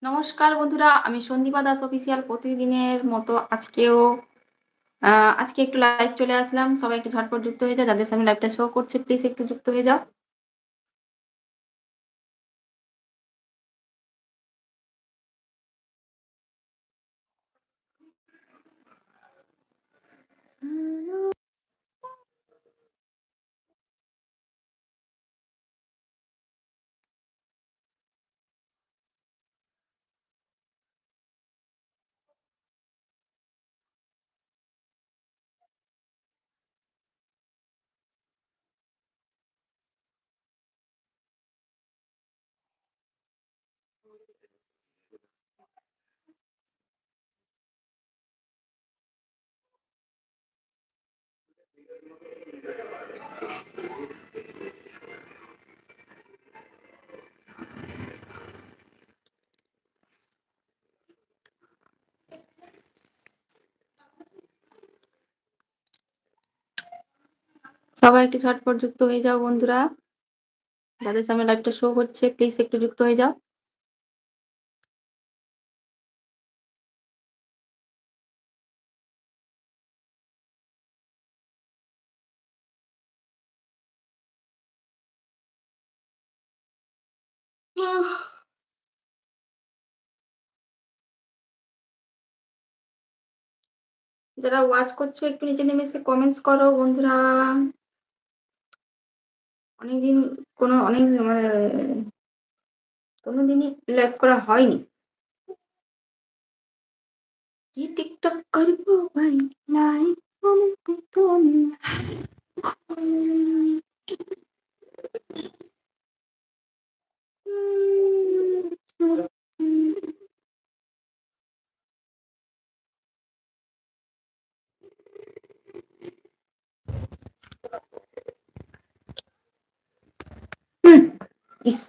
নমস্কার বন্ধুরা, আমি সন্দীপা দাস অফিসিয়াল প্রতিদিনের মতো আ আজকে একটু লাইভ চলে আসলাম। সবাই একটু ঝটপট যুক্ত হয়ে যাও। যাদের সামনে লাইভটা শো করছে প্লিজ একটু যুক্ত হয়ে যাও। সবাই একটু ঝটপট যুক্ত হয়ে যাও বন্ধুরা। যাদের সামনে লাইভটা শো হচ্ছে প্লিজ একটু যুক্ত হয়ে যাও। আহ! যারা ওয়াচ করছো একটু নিচে নেমে এসে কমেন্টস করো বন্ধুরা। অনেকদিন অনেক মানে কোনদিনই লাইভ করা হয়নি। কি টিকটক করবো ভাই লাইভ বলতে তুমি। হুম, ইস!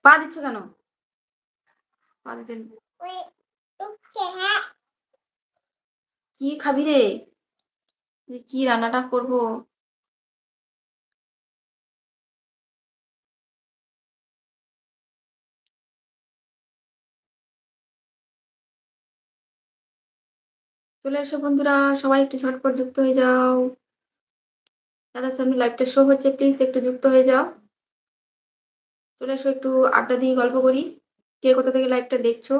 পা দিচ্ছ কেন? পা দিতে কি খাবি রে? যে কি রান্নাটা করব? চলে এসো বন্ধুরা, সবাই একটু ঝটপট যুক্ত হয়ে যাও। যাদের সামনে লাইভটা শো হচ্ছে প্লিজ একটু যুক্ত হয়ে যাও। চলে এসো একটু আড্ডা দিয়ে গল্প করি। কে কোথা থেকে লাইভটা দেখছো?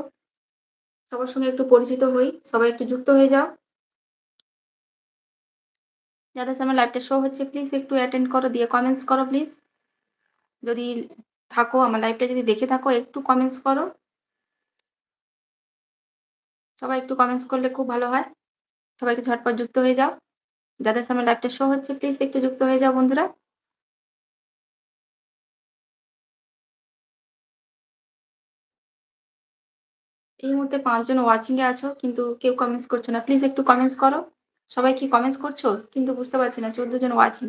সবার সঙ্গে একটু পরিচিত হই। সবাই একটু যুক্ত হয়ে যাও। যাদের সামনে লাইভটা শো হচ্ছে প্লিজ একটু অ্যাটেন্ড করো, দিয়ে কমেন্টস করো প্লিজ। যদি থাকো আমার লাইভটা যদি দেখে থাকো একটু কমেন্টস করো। সবাই একটু কমেন্টস করলে খুব ভালো হয়। সবাই একটু ঝটপট যুক্ত হয়ে যাও। যাদের সামনে লাইভটা শো হচ্ছে প্লিজ একটু যুক্ত হয়ে যাও বন্ধুরা। এই মুহূর্তে ৫ জন ওয়াচিং এ আছো কিন্তু কেউ কমেন্টস করছো না। প্লিজ একটু কমেন্টস করো। সবাই কি কমেন্টস করছো? কিন্তু বুঝতে পারছি না ১৪ জন ওয়াচিং।